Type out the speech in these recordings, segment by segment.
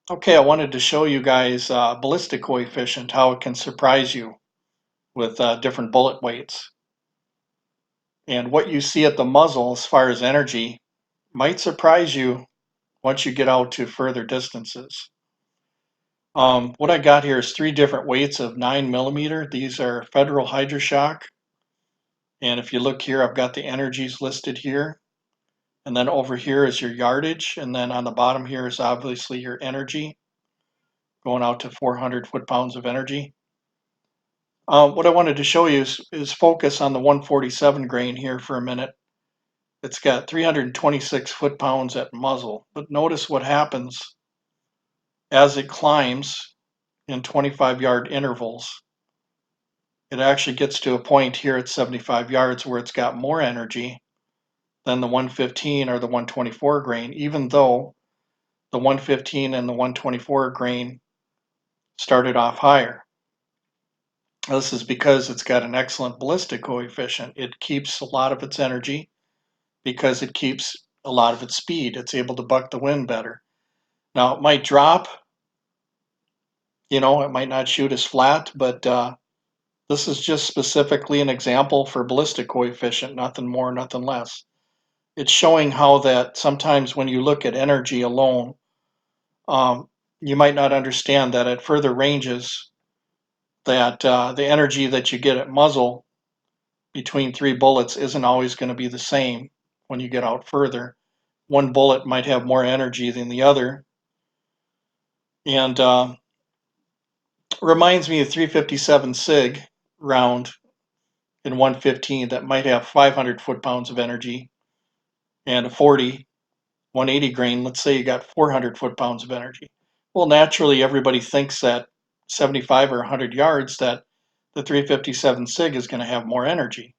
Okay, I wanted to show you guys ballistic coefficient, how it can surprise you with different bullet weights. And what you see at the muzzle as far as energy might surprise you once you get out to further distances. What I got here is three different weights of 9 millimeter. These are Federal Hydra Shock. And if you look here, I've got the energies listed here. And then over here is your yardage. And then on the bottom here is obviously your energy, going out to 400 foot-pounds of energy. What I wanted to show you is focus on the 147 grain here for a minute. It's got 326 foot-pounds at muzzle, but notice what happens as it climbs in 25-yard intervals. It actually gets to a point here at 75 yards where it's got more energy than the 115 or the 124 grain, even though the 115 and the 124 grain started off higher. This is because it's got an excellent ballistic coefficient. It keeps a lot of its energy because it keeps a lot of its speed. It's able to buck the wind better. Now it might drop, it might not shoot as flat, but this is just specifically an example for ballistic coefficient, nothing more, nothing less. It's showing how that sometimes when you look at energy alone, you might not understand that at further ranges that the energy that you get at muzzle between three bullets isn't always going to be the same when you get out further. One bullet might have more energy than the other. And reminds me of 357 SIG round in 115 that might have 500 foot-pounds of energy, and a 40, 180 grain, let's say you got 400 foot-pounds of energy. Well, naturally, everybody thinks that 75 or 100 yards that the 357 SIG is going to have more energy.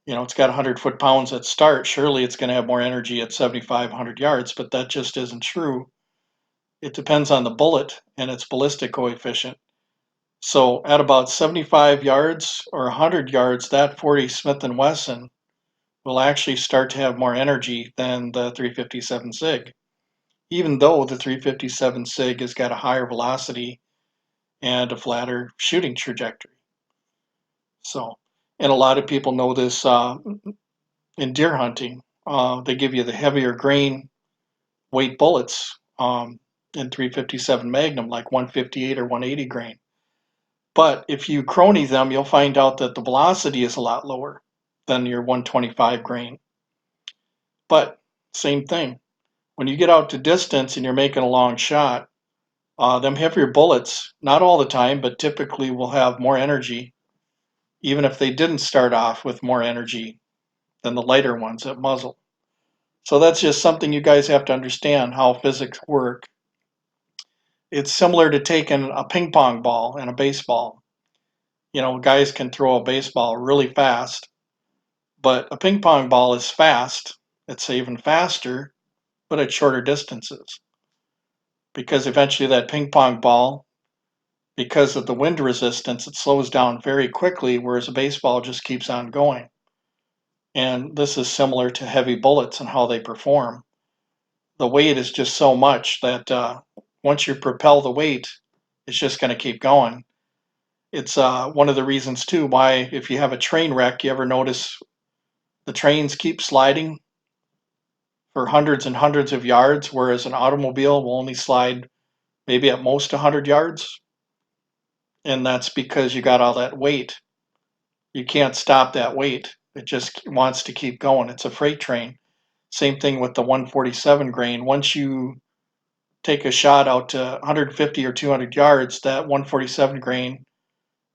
It's got 100 foot-pounds at start. Surely it's going to have more energy at 75, 100 yards, but that just isn't true. It depends on the bullet and its ballistic coefficient. So at about 75 yards or 100 yards, that 40 Smith & Wesson will actually start to have more energy than the 357 SIG, even though the 357 SIG has got a higher velocity and a flatter shooting trajectory. So, and a lot of people know this in deer hunting. They give you the heavier grain weight bullets in 357 Magnum, like 158 or 180 grain. But if you crony them, you'll find out that the velocity is a lot lower than your 125 grain. But same thing. When you get out to distance and you're making a long shot, them heavier bullets, not all the time, but typically will have more energy, even if they didn't start off with more energy than the lighter ones at muzzle. So that's just something you guys have to understand how physics work. It's similar to taking a ping pong ball and a baseball. Guys can throw a baseball really fast, but a ping pong ball is fast. It's even faster, but at shorter distances. Because eventually that ping pong ball, because of the wind resistance, it slows down very quickly, whereas a baseball just keeps on going. And this is similar to heavy bullets and how they perform. The weight is just so much that once you propel the weight, it's just going to keep going. It's one of the reasons too why if you have a train wreck, you ever notice the trains keep sliding for hundreds and hundreds of yards, whereas an automobile will only slide maybe at most 100 yards. And that's because you got all that weight. You can't stop that weight. It just wants to keep going. It's a freight train. Same thing with the 147 grain. Once you take a shot out to 150 or 200 yards, that 147 grain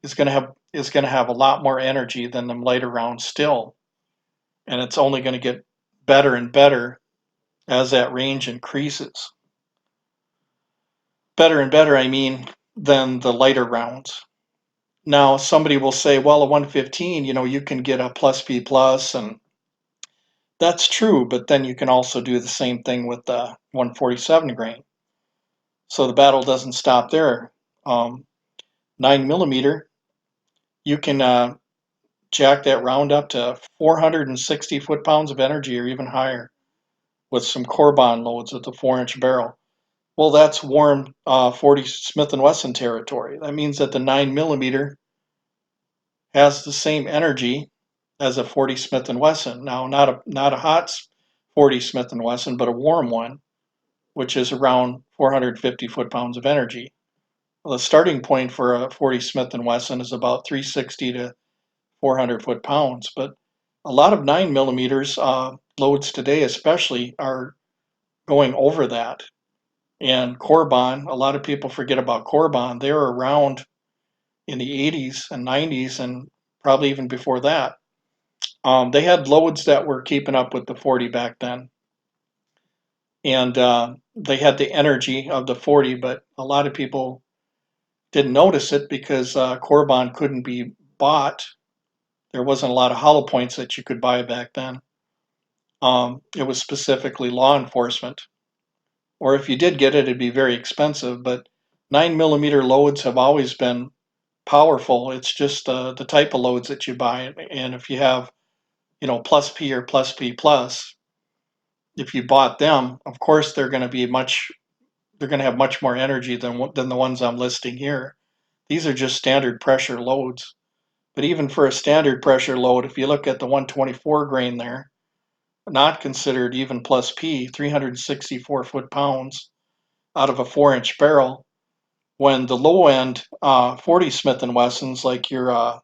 is going to have a lot more energy than them lighter rounds still. And it's only going to get better and better as that range increases. Better and better, I mean, than the lighter rounds. Now, somebody will say, well, a 115, you can get a plus B plus, and that's true, but then you can also do the same thing with the 147 grain. So the battle doesn't stop there. 9 millimeter, you can jack that round up to 460 foot-pounds of energy or even higher with some Cor Bon loads with a 4-inch barrel. Well, that's warm 40 Smith & Wesson territory. That means that the 9mm has the same energy as a 40 Smith & Wesson. Now, not a hot 40 Smith & Wesson, but a warm one, which is around 450 foot-pounds of energy. Well, the starting point for a 40 Smith & Wesson is about 360 to 400 foot-pounds, but a lot of 9mm loads today especially are going over that. And Cor Bon, a lot of people forget about Cor Bon. They were around in the 80s and 90s and probably even before that. They had loads that were keeping up with the 40 back then. And they had the energy of the 40, but a lot of people didn't notice it because Cor Bon couldn't be bought. There wasn't a lot of hollow points that you could buy back then. It was specifically law enforcement. Or if you did get it, it'd be very expensive. But 9mm loads have always been powerful. It's just the type of loads that you buy. And if you have, plus P or plus P plus, if you bought them, of course they're going to have much more energy than the ones I'm listing here. These are just standard pressure loads. But even for a standard pressure load, if you look at the 124 grain there, not considered even plus P, 364 foot-pounds out of a 4-inch barrel, when the low end 40 Smith & Wessons, like your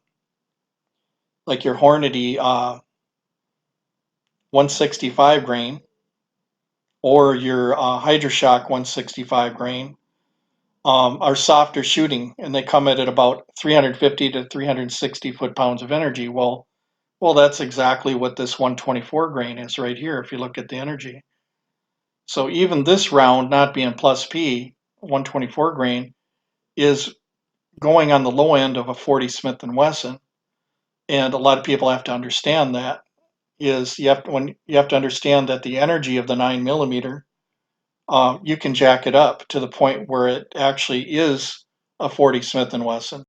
Hornady 165 grain or your Hydra Shok 165 grain, are softer shooting, and they come at about 350 to 360 foot-pounds of energy. Well, that's exactly what this 124 grain is right here if you look at the energy. So even this round not being plus P, 124 grain, is going on the low end of a 40 Smith & Wesson. And a lot of people have to understand that is you have to understand that the energy of the 9mm, you can jack it up to the point where it actually is a 40 Smith & Wesson.